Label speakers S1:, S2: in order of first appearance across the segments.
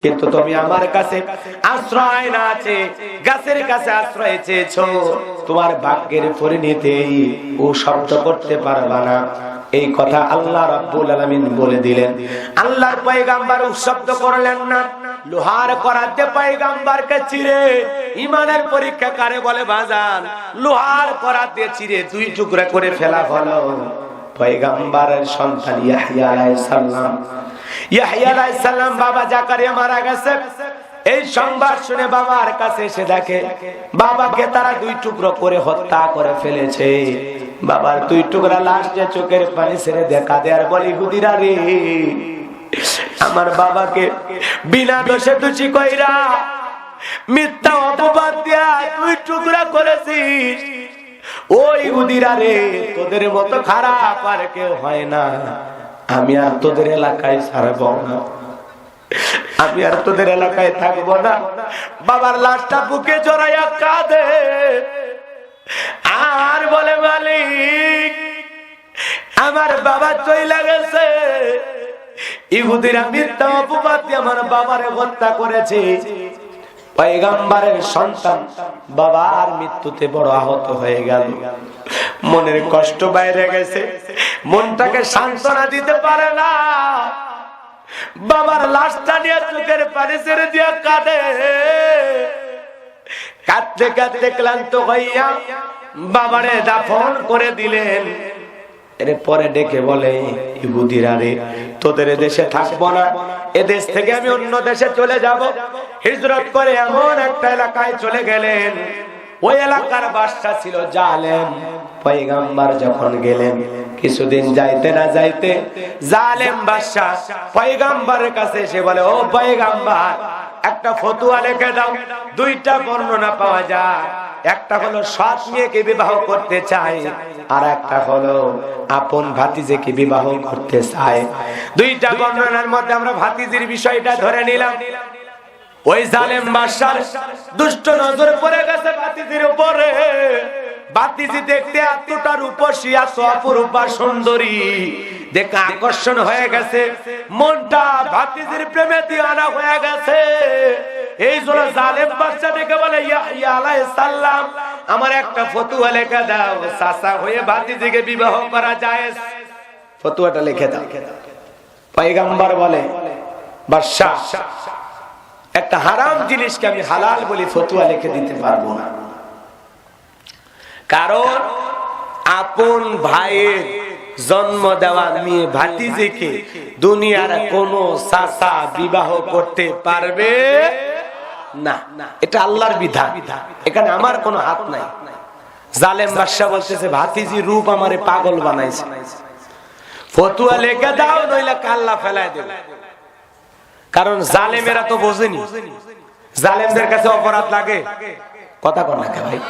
S1: কিন্তু তুমি আমার কাছে আশ্রয় না আছে গাছের কাছে আশ্রয় চেয়েছো, তোমার ভাগ্যের পরিণতি ও শব্দ করতে পারবা না। এই কথা আল্লাহ রাব্বুল আলামিন বলে দিলেন। আল্লাহর পয়গম্বর শব্দ করলেন না। লোহার করাতে পয়গম্বরকে চিরে ঈমানের পরীক্ষা কারে বলে বাজান? লোহার করাতে চিরে দুই টুকরা করে ফেলা হলো পয়গম্বরের সন্তান ইয়াহইয়া আলাইহিস সালাম। ইয়াহইয়া আলাইহিস সালাম বাবা জাকারিয়া মারা গেছে। এই সংবাদ শুনে বাবার কাছে এসে দেখে বাবাকে তারা দুই টুকরো করে হত্যা করে ফেলেছে। বাবার দুই টুকরা লাশ যে চোখের পানি ছেড়ে দেখা দেয়ার বলে, ইহুদিরা রে, আমার বাবাকে বিনা দোষে দোষী কইরা মিথ্যা অপবাদ দিয়া দুই টুকরা করেছিস। ও ইহুদিরা রে, তোদের মতো খারাপ আর কেউ হয় না। আমি আর তোদের এলাকায় ছাড়ব না, আমি আর তোদের এলাকায় থাকবো না। বাবার লাশটা বুকে জড়াইয়া কাঁদে আর বলে, মালিক আমার বাবা চইলা গেছে। ইহুদিরা মিথ্যা অপবাদ দিয়ে আমার বাবারে হত্যা করেছে। পয়গম্বরের সন্তান বাবার মৃত্যুতে বড় আহত হয়ে গেল। মনের কষ্ট বাইরে গেছে, মনটাকে সান্ত্বনা দিতে পারে না। বাবার লাশটা নিয়ে চোখের পানি ছেড়ে দিয়ে কাঁদে। কাঁদতে কাঁদতে ক্লান্ত হইয়া বাবারে দাফন করে দিলেন। এরপরে ডেকে বলে, ইহুদিরা রে, তোদের দেশে থাকবো না, এদেশ থেকে আমি অন্য দেশে চলে যাব। হিজরত করে এমন একটা এলাকায় চলে গেলেন। ওই এলাকার বাদশা ছিল জালেম। পয়গম্বর যখন গেলেন, কিছুদিন যাইতে না যাইতে জালেম বাদশা পয়গম্বরের কাছে এসে বলে, ও পয়গম্বর, একটা ফতোয়া লিখে দাও। দুইটা বর্ণনা পাওয়া যায়, একটা হলো সৎ মেয়েকে বিবাহ করতে চায়, আর একটা হলো আপন ভাতিজিকে বিবাহ করতে চায়। দুইটা বর্ণনার মধ্যে আমরা ভাতিজির বিষয়টা ধরে নিলাম। ওই জালেম বাদশার দুষ্ট নজর পড়ে গেছে ভাতিজির উপরে। ভাতিজি দেখতে এতটা রূপসী, এত অপরূপা সুন্দরী, দেখে আকর্ষণ হয়ে গেছে। মনটা ভাতিজির প্রেমে দিওয়ানা হয়ে গেছে। এই জন্য জালেম বাদশা দেখে বলে, ইয়াহইয়া আলাইহিস সালাম, আমার একটা ফতোয়া লিখে দাও, চাচা হয়ে ভাতিজিকে বিবাহ করা যায়, ফতোয়াটা লিখে দাও। পয়গম্বর বলে, বাদশা, একটা হারাম জিনিসকে আমি হালাল বলি ফতোয়া লিখে দিতে পারবো না। কারণ আপন ভাইয়ের জন্ম দেওয়া মেয়ে ভাতিজিকে দুনিয়ার কোন চাচা বিবাহ করতে পারবে না। এটা আল্লাহর বিধান, এখানে আমার কোনো হাত নাই। জালেম বাদশা বলতেছে, ভাতিজি রূপ আমারে পাগল বানাইছে, ফতোয়া লিখে দাও, নইলে কাল্লা ফেলায় দেব। কারণ জালেমেরা তো বোঝেনি, জালেমদের কাছে অপরাধ লাগে। কথা কর না ভাই,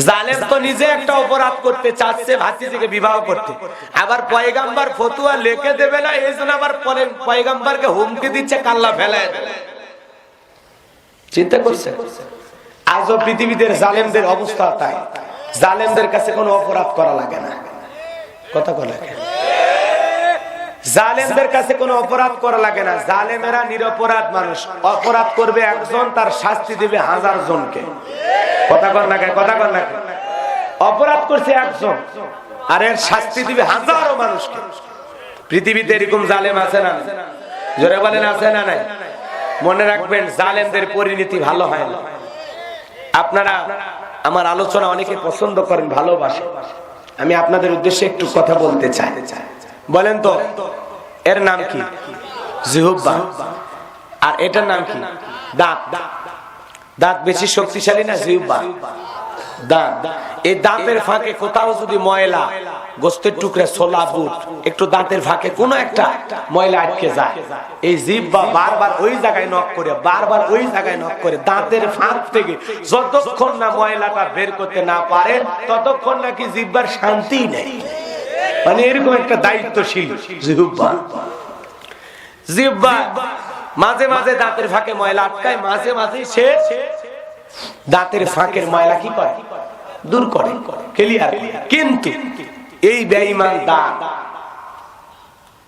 S1: জালেম তো নিজে একটা অপরাধ করতে চাচ্ছে ভাতিজিকে বিবাহ করতে, আবার পয়গম্বর ফতোয়া লিখে দেবে না, এই জন্য আবার পয়গম্বরকে হুমকি দিচ্ছে কাল্লা ফেলায় দেবে। চিন্তা করছে? আজও পৃথিবীতে জালেমদের অবস্থা তাই। জালেমদের কাছে কোনো অপরাধ করা লাগে না। কথা কর লাগে, জালেমদের কাছে কোনো অপরাধ করা লাগে না। জালেমেরা নিরপরাধ মানুষ, অপরাধ করবে একজন, তার শাস্তি দিবে 1000 জনকে। কথা কর লাগে, কথা কর লাগে, অপরাধ করছে একজন আর এর শাস্তি দিবে হাজারো মানুষকে। পৃথিবীতে এরকম জালেম আছে না? জোরে বলেন, আছে না নাই? মনে রাখবেন, জালেমদের পরিণতি ভালো হয় না। আপনারা আমার আলোচনা অনেকে পছন্দ করেন, ভালোবাসেন। আমি আপনাদের উদ্দেশ্যে একটু কথা বলতে চাই। বলেন তো, এর নাম কি? জিহ্বা। আর এটার নাম কি? দাঁত। দাঁত বেশি শক্তিশালী না জিহ্বা? দাঁত। এই দাঁতের ফাঁকে কোথাও যদি ময়লা, গোস্তের টুকরা, ছোলা, বুট, একটু দাঁতের ফাঁকে কোনো একটা ময়লা আটকে যায়, এই জিহ্বা বারবার ওই জায়গায় নক করে, বারবার ওই জায়গায় নক করে, দাঁতের ফাঁক থেকে যতক্ষণ না ময়লাটা বের করতে না পারে ততক্ষণ নাকি জিহ্বার শান্তি নেই। মানে এরকম একটা দায়িত্বশীল জিহ্বা। জিহ্বা মাঝে মাঝে দাঁতের ফাঁকে ময়লা আটকায়, মাঝে মাঝে সে দাঁতের ফাঁকের ময়লা কি করে? দূর করে, ক্লিয়ার। কিন্তু এই বেঈমান দাঁত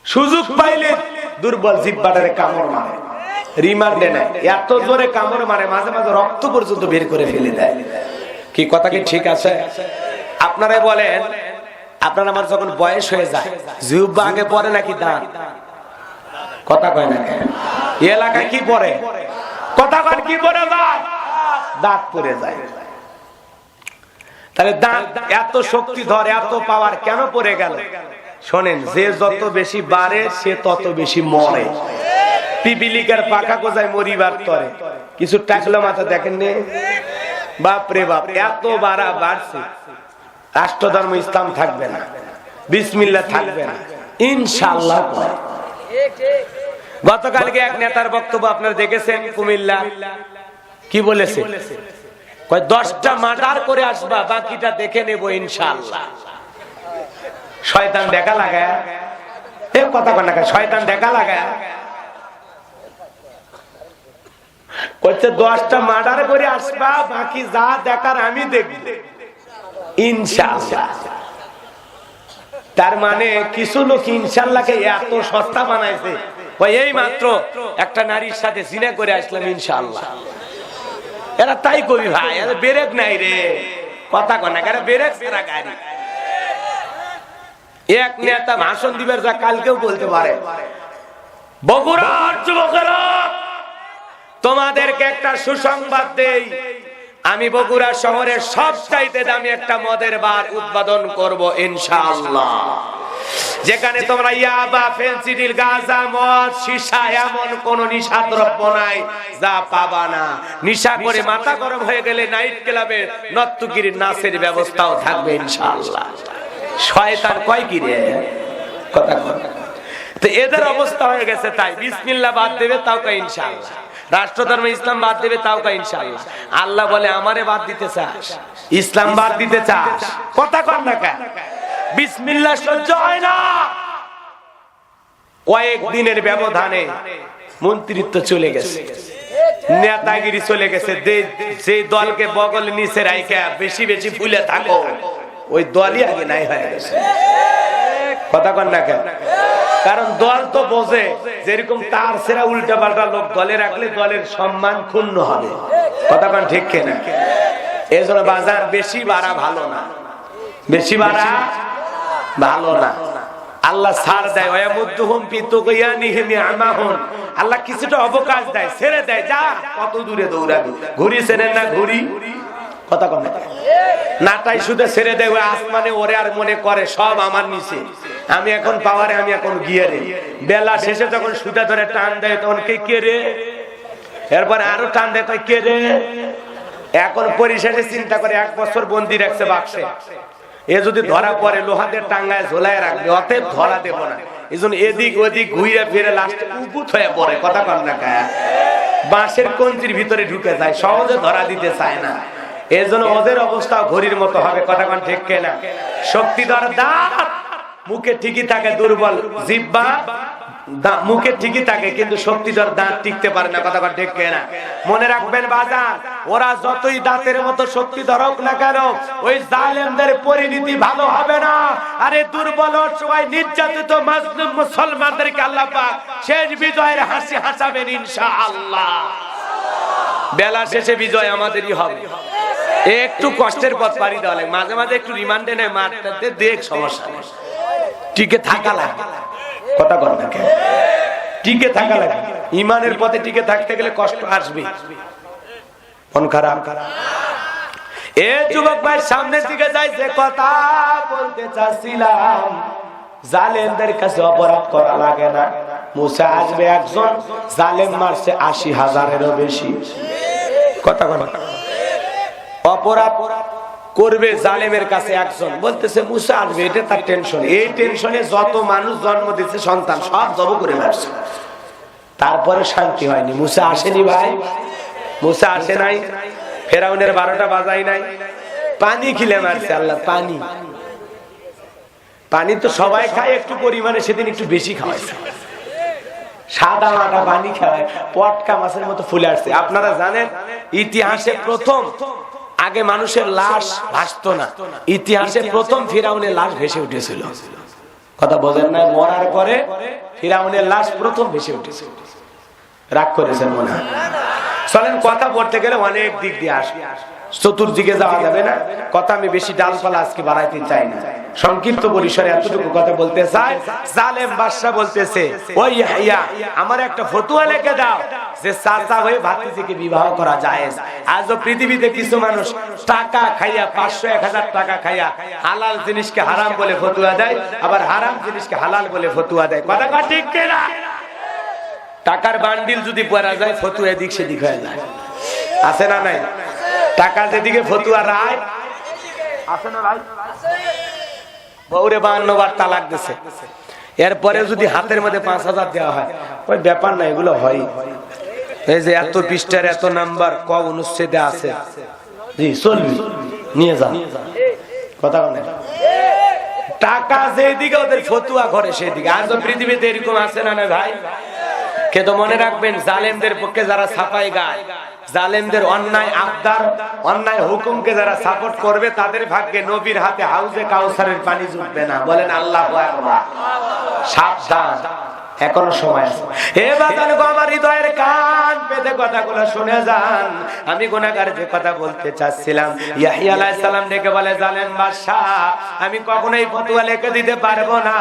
S1: সুযোগ পাইলে দুর্বল জিহ্বাটারে কামড় মারে। রিমান্ডে নেয়, এত জোরে কামড় মারে মাঝে মাঝে রক্ত পর্যন্ত বের করে ফেলে দেয়। কি কথা কি ঠিক আছে? আপনারাই বলেন, আপনার আমার যখন বয়স হয়ে যায় জিহ্বা আগে পড়ে নাকি দাঁত? কথা কয় না কেন? এই এলাকায় কি পড়ে? কথা কয় কি পড়ে যায়? দাঁত পড়ে যায়। তাহলে দাঁত এত শক্তি ধরে, এত পাওয়ার কেন পড়ে গেল? শোনেন, যে যত বেশি বাড়ে সে তত বেশি মরে। পিপিলিকার পাখা কোজায় মরিবার তরে, কিছু টাকলো মাথা দেখেন নে, বাপ রে বাপ, এত বাড়া বাড়ছে। রাষ্ট্রধর্ম ইসলাম থাকবে না, বিসমিল্লাহ থাকবে না, ইনশাআল্লাহ। গতকালকে এক নেতার বক্তব্য আপনারা দেখেছেন, কুমিল্লা কি বলেছে? 10টা মার্ডার করে আসবা, বাকিটা দেখে নেব ইনশাআল্লাহ। শয়তান দেখা লাগায়, এ কথা কন না, শয়তান দেখা লাগায় কইছে 10টা মার্ডার করে আসবা, বাকি যা দেখার আমি দেখব ইনশাআল্লাহ। তার মানে কিছু লোক ইনশাআল্লাহকে এত সস্তা বানাইছে, এই মাত্র একটা নারীর সাথে জিনা করে আসলাম ইনশাআল্লাহ। এরা তাই কবি ভাই, এরা ব্রেক নাই রে, কথা কন না, এরা ব্রেক ছাড়া গাড়ি। এক নেতা ভাষণ দিবার যা কালকেও বলতে পারে, বগুড়ার যুবকেরা তোমাদেরকে একটা সুসংবাদ দেই, আমি বগুড়া শহরের সবচাইতে দামি একটা মদের বার উদ্বোধন করব ইনশাআল্লাহ, যেখানে তোমরা ইয়াবা, ফেনসিডিল, গাঁজা, মদ, সীসা এমন কোন নিশাদ্রব্য নাই যা পাবা না। নিশা করে মাথা গরম হয়ে গেলে নাইট ক্লাবে নর্তকীর নাচের ব্যবস্থাও থাকবে ইনশাআল্লাহ। শয়তান কয় কি রে, কথা কয়। তো এদের অবস্থা হয়ে গেছে, তাই বিসমিল্লাহ বাদ দেবে তাও কয় ইনশাআল্লাহ, রাষ্ট্রধর্ম ইসলাম বাদ দেবে তাও কয় ইনশাআল্লাহ। আল্লাহ বলে আমারে বাদ দিতে চাস, ইসলাম বাদ দিতে চাস, কথা কর না কেন? বিসমিল্লাহ সহ্য হয় না। কয়েকদিনের ব্যবধানে মন্ত্রিত্ব চলে গেছে, নেতাগিরি চলে গেছে। যে দলকে বগল নিচে রাইখা বেশি বেশি ফুলে থাকো, ওই দলই আগে নাই হয়ে গেছে, কথা কন না কেন? কারণ দল তো বোঝে, যেরকম তার সেরা উল্টা পাল্টা লোক দলে রাখলে দলের সম্মান ক্ষুণ্ণ হবে, কথা কন ঠিক কিনা? এই জন্য বাজার বেশি বাড়া ভালো না, বেশি বাড়া ভালো না। আল্লাহ ছাড় দেয়, আল্লাহ কিছুটা অবকাশ দেয়, ছেড়ে দেয়, যা কত দূরে দৌড়াবি। ঘুরি ছেড়ে না ঘুরি, কথা কন নাটাই শুধু ছেড়ে দেয়, ওই আসমানে ওরে আর মনে করে সব আমার নিচে, আমি এখন পাওয়ারে, আমি এখন গিয়ারে। বেলা শেষে যখন সুতা ধরে টান দেয় তখন কে রে, এরপরে আরো টান দেয়, কে রে। এখন পরিশেষে চিন্তা করে 1 বছর বন্দি রাখছে বাক্সে, এ যদি ধরা পড়ে লোহাদের টাঙ্গায় ঝোলায় রাখবে, অতএব ধরা দেব না। এই জন্য এদিক ওদিক ঘুরে ফিরে লাস্টে উপুত হয়ে পড়ে, কথা কন না গায়ে, বাঁশের কঞ্চির ভিতরে ঢুকে যায়, সহজে ধরা দিতে চায় না। এই জন্য ওদের অবস্থা ঘড়ির মতো হবে, কথা কন ঠিক কিনা? শক্তিধর দাঁত মুখে ঠিকই থাকে, দুর্বল জিহ্বা মুখে ঠিকই থাকে, কিন্তু শক্তিধর দাঁত টিকতে পারে না, কথা কন ঠিক কিনা? মনে রাখবেন বাজার, ওরা যতই দাঁতের মতো শক্তিধর হোক না কেন, ওই জালেমদের পরিণতি ভালো হবে না। আরে দুর্বল সবাই নির্যাতিত মাজলুম মুসলমানদেরকে আল্লাহ পাক শেষ বিজয়ের হাসি হাসাবেন ইনশাআল্লাহ। বেলা শেষে বিজয় আমাদেরই হবে। একটু কষ্টের পথ পাড়ি দেওয়া লাগে, মাঝে মাঝে একটু রিমান্ডে নেয়, মারতে দেখ, সমস্যা নেই, টিকে থাকা লাগে, কথা কর না কেন? টিকে থাকা লাগে, ইমানের পথে টিকে থাকতে গেলে কষ্ট আসবে, মন খারাপ। এ যুবক ভাই, সামনের দিকে যাই, যে কথা বলতে চাচ্ছিলাম, জালেমদের কাছে অপরাধ করা লাগে না। মুসা আসবে, একজন জালেম মারছে 80,000-এরও বেশি, কথা কর। অপরাধ করবে জালেমের কাছে একজন, বলতেছে মুসা আসবে, এটা তার টেনশন। এই টেনশনে যত মানুষ জন্ম দিচ্ছে সন্তান সব জব করে মারছে, তারপরে শান্তি হয়নি। মুসা আসেনি ভাই, মুসা আসে নাই, ফেরাউনের 12টা বাজাই নাই, পানি খিলে মারছে আল্লাহ। পানি পানি তো সবাই খায়, একটু পরিমাণে সেদিন একটু বেশি খাওয়াইছে, সাদা মাটা পানি খাওয়ায়, পটকা মাছের মতো ফুলে আসছে। আপনারা জানেন ইতিহাসে প্রথম, আগে মানুষের লাশ ভাসতো না, ইতিহাসে প্রথম ফিরাউনের লাশ ভেসে উঠেছিল, কথা বোঝেন না? মরার পরে ফিরাউনের লাশ প্রথম ভেসে উঠেছিল। রাগ করেছেন মনে হয়? চলেন কথা বলতে গেলে অনেক দিক দিয়ে আসবে, চতুর্দিকে যাওয়া যাবে না। কথা আমি বেশি ডালপালা আজকে বাড়াইতে চাই না, সংক্ষিপ্ত পরিসরে এতটুকু কথা বলতে চাই। জালেম বাদশা বলতেছে, ওই ইয়াহইয়া, আমার একটা ফতোয়া লিখে দাও যে চাচা হয়ে ভাতিজিকে বিবাহ করা জায়েজ। আজও পৃথিবীতে কিছু মানুষ টাকা খাইয়া, 500-1000 টাকা খাইয়া হালাল জিনিসকে হারাম বলে ফতোয়া দেয়, আবার হারাম জিনিসকে হালাল বলে ফতোয়া দেয়। কথা ঠিক কিনা? টাকার বান্ডিল যদি পড়া যায় ফতোয়া এদিক সেদিক হয়ে যায়, আছে না নাই? টাকা যেদিকে ফতুয়া রায় আছে না ভাই? বউরে 52 বার তালাক দিছে, এরপরে যদি হাতের মধ্যে 5000 দেওয়া হয়, ওই ব্যাপার না, এগুলো হয়। এই যে এত পৃষ্ঠার এত নাম্বার ক অনুচ্ছেদে আছে, জি চলবি নিয়ে যান, কথা বলে টাকা যেদিকে ওদের ফতুয়া করে সেদিকে। আজ পৃথিবীতে এরকম আছে না না ভাই? কিন্তু মনে রাখবেন, জালেমদের পক্ষে যারা ছাপাই গায়, জালেমদের অন্যায় আবদার, অন্যায় হুকুমকে যারা সাপোর্ট করবে, তাদের ভাগ্যে নবীর হাতে হাউজে কাউসারের পানি জুটবে না। বলেন আল্লাহু আকবার। সাবধান, এখনো সময় আছে। হে বাজান গো, আমার হৃদয়ের কান পেতে কথাগুলো শুনে যান। আমি গুনাহগার যে কথা বলতে চাচ্ছিলাম, ইয়াহইয়া আলাইহিস সালাম ডেকে বলে, জালেম বাদশা, আমি কখনোই ফতোয়া লিখে দিতে পারবো না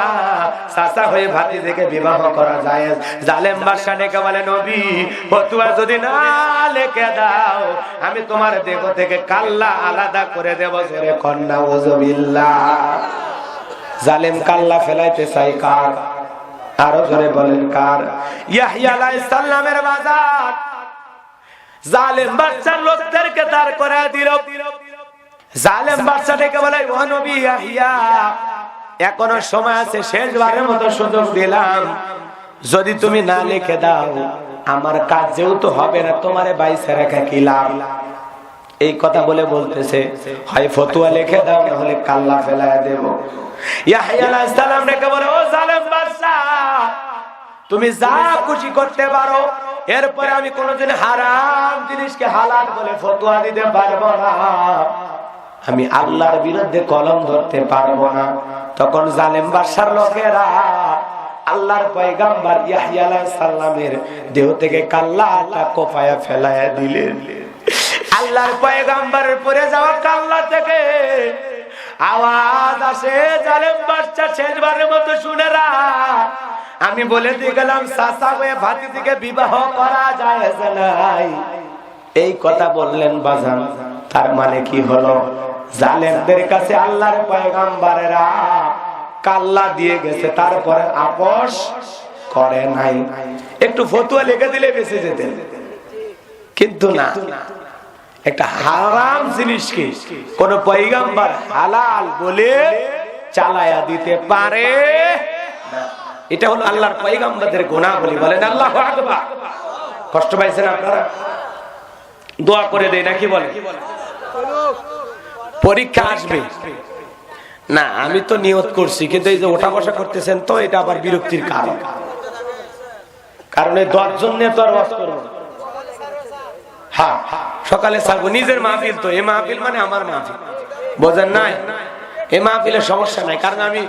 S1: চাচা হয়ে ভাতিজিকে বিবাহ করা যায়। জালেম বাদশা ডেকে বলে, নবী, ফতোয়া যদি না লিখে দাও, আমি তোমার দেহ থেকে কাল্লা আলাদা করে দেব। জোরে কন্যা ওযুবিল্লাহ। জালেম কাল্লা ফেলাইতে চাই কার? আরো জোরে বলেন কার? ইয়াহইয়া আলাইহিস সালামের বাজার জালেম বাদশার লোকদেরকে দাঁড় করে দিল। জালেম বাদশা ডেকে বলে, ও নবী ইয়াহইয়া, এখনো সময় আছে, শেষবারের মতো সুযোগ দিলাম, যদি তুমি না লিখে দাও আমার কাজ যেহেতু হবে না, তোমারে বাইসে রাখা কি লাভ? এই কথা বলে বলতেছে, হয় ফতোয়া লিখে দাও, না হলে কাল্লা ফেলায় দেব। ইয়াহইয়া আলাইহিস সালাম ডেকে বলে, ও জালেম বাদশা, তুমি যা খুশি করতে পারো, এরপরে আমি কোনোদিন হারাম জিনিসকে হালাল বলে ফতোয়া দিতে পারবো না, আমি আল্লাহর বিরুদ্ধে কলম ধরতে পারবো না। তখন জালেম বাদশার লোকেরা আল্লাহর পয়গম্বর ইয়াহইয়া আলাইহিস সালামের দেহ থেকে কাল্লাটা কোপায়া ফেলায়া দিলেন। আল্লাহর পয়গম্বরের পরে যাওয়া কাল্লা থেকে আওয়াজ আসে, জালেম বাদশা শেষবারের মতো শুনে রাখ, আমি বলে দিয়ে গেলাম চাচা হয়ে ভাতিজিকে বিবাহ করা যায় নাই। এই কথা বললেন বাজান, তার মানে কি হলো? জালেমদের কাছে আল্লাহর পয়গম্বরেরা কাল্লা দিয়ে গেছে, তারপরে আপোষ করে নাই। একটু ফতোয়া লিখে দিলে বেঁচে যেতেন, কিন্তু না, একটা হারাম জিনিসকে কোন পয়গম্বর হালাল বলে চালায়া দিতে পারে না। এটা হলো আল্লাহর পয়গম্বরদের গুনাহ বলি। বলেন আল্লাহু আকবার। কষ্ট পাইছেন আপনারা? দোয়া করে দেই নাকি বলেন? পরীক্ষা আসবে না, আমি তো নিয়ত করছি, কিন্তু এই যে ওঠা বসা করতেছেন তো, এটা আবার বিরক্তির কারণ। কারণ এই 10 জন নিয়ে তো আর ওয়াজ করব না। হ্যাঁ, সকালে ছাড়বো নিজের মাহফিল, তো এই মাহফিল মানে আমার মাহফিল, বোঝেন নাই? এই মাহফিলের সমস্যা নাই, কারণ আমি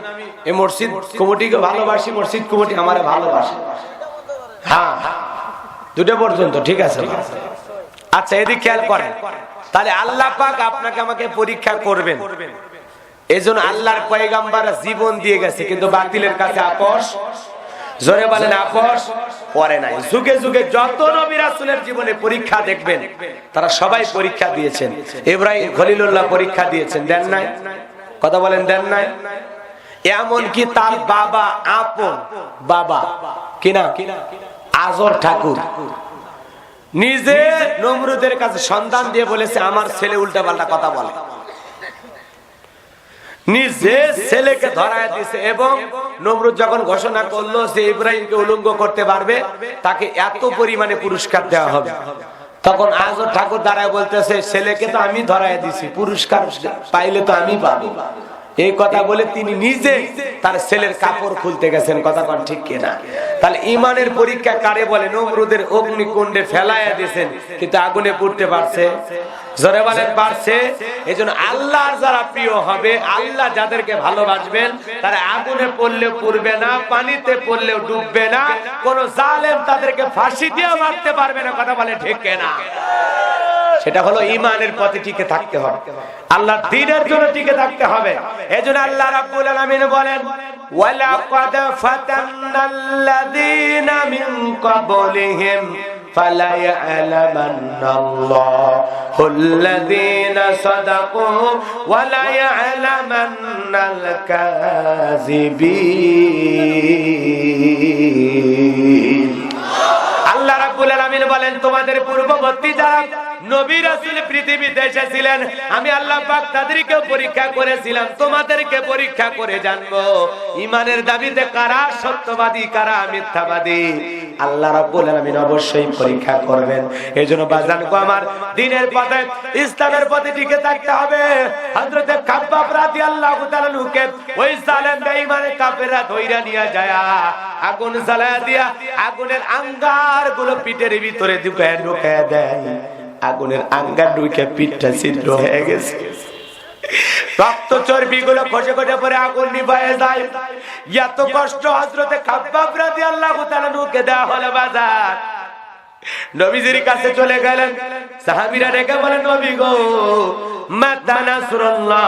S1: এই মসজিদ কমিটিকে ভালোবাসি, মসজিদ কমিটি আমারে ভালোবাসে। হ্যাঁ, 2টা পর্যন্ত ঠিক আছে। আচ্ছা, এদিকে খেয়াল করেন, তাহলে আল্লাহ পাক আপনাকে আমাকে পরীক্ষা করবেন। এজন্য আল্লাহর পয়গম্বর জীবন দিয়ে গেছে, কিন্তু বাতিলের কাছে আপোষ, জোরে বলেন, আপোষ করে নাই। যুগে যুগে যত নবী রাসূলের জীবনে পরীক্ষা দেখবেন, তারা সবাই পরীক্ষা দিয়েছেন। ইব্রাহিম খলিলুল্লাহ পরীক্ষা দিয়েছেন, দেন নাই? কথা বলেন, দেন নাই? এমন কি তার বাবা, আপন বাবা কিনা আজর ঠাকুর, নিজে নমরুদের কাছে সন্ধান দিয়ে বলেছে, আমার ছেলে উল্টাপাল্টা কথা বলে। নিজে ছেলেকে ধরায় দিয়েছে, এবং নমরুদ যখন ঘোষণা করলো যে ইব্রাহিমকে উলঙ্গ করতে পারবে, তাকে এত পরিমাণে পুরস্কার দেওয়া হবে, তখন আজর ঠাকুর দাঁড়ায় বলতেছে, ছেলেকে তো আমি ধরায় দিছি, পুরস্কার পাইলে তো আমি পাবো। এই কথা বলে তিনি নিজে তার ছেলের কাপড় খুলতে গেছেন। কথা কোন ঠিক কিনা? তাহলে ইমানের পরীক্ষা কারে বলে? নমরুদের অগ্নিকুণ্ডে ফেলাইয়া দিয়েছেন, কিন্তু আগুনে পুড়তে পারছে? জোরে বলেন পারছে। এইজন্য আল্লাহর যারা প্রিয় হবে, আল্লাহ যাদেরকে ভালোবাসবেন, তারা আগুনে পড়লেও পুড়বে না, পানিতে পড়লেও ডুববে না, কোন জালেম তাদেরকে ফাঁসি দিয়ে মারতে পারবে না। কথা বলে ঠিক না? সেটা হলো ইমানের পথে টিকে থাকতে হবে, আল্লাহর দ্বীনের জন্য টিকে থাকতে হবে। এজন্য আল্লাহ রাব্বুল আলামিন বলেন, ওয়ালাকাদ ফাতান্নাল্লাযীনা মিন ক্বাবলিহিম ফালায়ালামান্নাল্লাহুল্লাযীনা সাদাকু ওয়ালায়ালামান্নাল কাযিবিন। আল্লাহ রাব্বুল আলামিন বলেন, তোমাদের পূর্ববর্তী যারা নবী রাসূল পৃথিবীতে এসেছিলেন, আমি আল্লাহ পাক তাদেরকেও পরীক্ষা করেছিলাম, তোমাদেরকে পরীক্ষা করে জানবো ঈমানের দাবিতে কারা সত্যবাদী, কারা মিথ্যাবাদী। আল্লাহ রাব্বুল আলামিন অবশ্যই পরীক্ষা করবেন। এইজন্য বাজান গো আমার, দ্বীনের পথে, ইসলামের পথে টিকে থাকতে হবে। হযরত খাব্বাব রাদিয়াল্লাহু তাআলা নুকে ওই জালেম বেঈমান কাফেররা ধইরা নিয়ে যায়, আগুন জ্বালায়া দিয়া আগুনের আঙ্গার গুলো পিঠের ভিতরে ঢুকে দেয়। আগুনের আঙ্গার ঢুকে পিঠটা ছিদ্র হয়ে গেছে, রক্ত চর্বি গুলো খসে খসে পরে আগুন নিভায়ে যায়। এত কষ্ট হযরতে খাব্বাব রাদিয়াল্লাহু তাআলা নুকে দেওয়া হলো। বাজার নবীজির কাছে চলে গেলেন, সাহাবীরা ডেকে বলেন, নবী গো, মাতা নাসরুল্লাহ,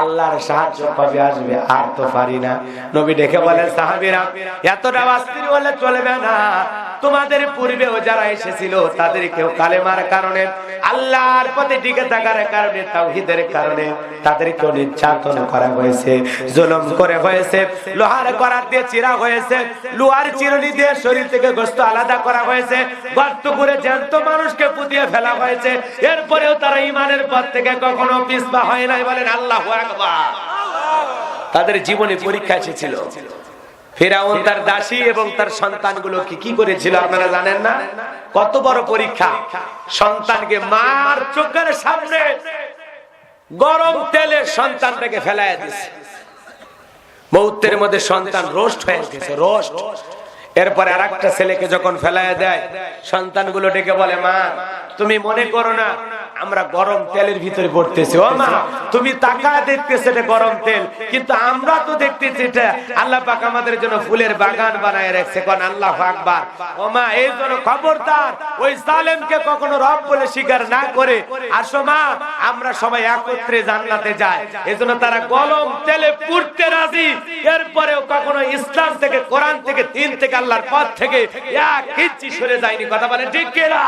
S1: আল্লাহর সাহায্য কবে আসবে? আর তো পারি না। নবী ডেকে বলেন, সাহাবীরা এতটা অস্থির হলে চলবে না। তোমাদের পূর্বেও যারা এসেছিল তাদেরকেও কালেমার কারণে, আল্লাহর পথে টিকে থাকার কারণে, তাওহীদের কারণে তাদেরকেও নির্যাতন করা হয়েছে, জুলুম করে হয়েছে, লোহার করাত দিয়ে চিরা হয়েছে, লোহার চিরুনি দিয়ে শরীর থেকে গোশত আলাদা করা হয়েছে, গর্ত করে জ্যান্ত মানুষকে পুঁতিয়ে ফেলা হয়েছে। এরপরেও তারা ঈমানের পথ থেকে কখনো পিছপা হয় নাই। বলেন আল্লাহু আকবার। তাদের জীবনে পরীক্ষা এসেছিল। ফিরাউন তার দাসী এবং তার সন্তানগুলো কি করেছিল আপনারা জানেন না? কত বড় পরীক্ষা! সন্তানকে মার চোখের সামনে গরম তেলে সন্তানটাকে ফেলাইয়া দিয়েছে। মুহূর্তের মধ্যে সন্তান রোস্ট হয়ে গেছে, রোস্ট। এরপরে আরেকটা ছেলেকে যখন ফেলাইয়া দেয়, সন্তানগুলো ডেকে বলে, মা তুমি মনে করো না আমরা গরম তেলের ভিতরে পড়তেছি। ও মা, তুমি তাকায় দেখতেছ এটা গরম তেল, কিন্তু আমরা তো দেখতেছি এটা আল্লাহ পাক আমাদের জন্য ফুলের বাগান বানায় রাখছে। কোন আল্লাহু আকবার। ও মা, এই জন্য খবরদার ওই জালেমকে কখনো রব বলে স্বীকার না করে আসো মা, আমরা সবাই একত্রে জান্নাতে যাই। এজন্য তারা গরম তেলে পুড়তে রাজি। এরপরেও কখনো ইসলাম থেকে, কোরআন থেকে, দ্বীন থেকে, আল্লাহর পথ থেকে এক ইঞ্চি সরে যায়নি। কথা বলেন ঠিক কিনা?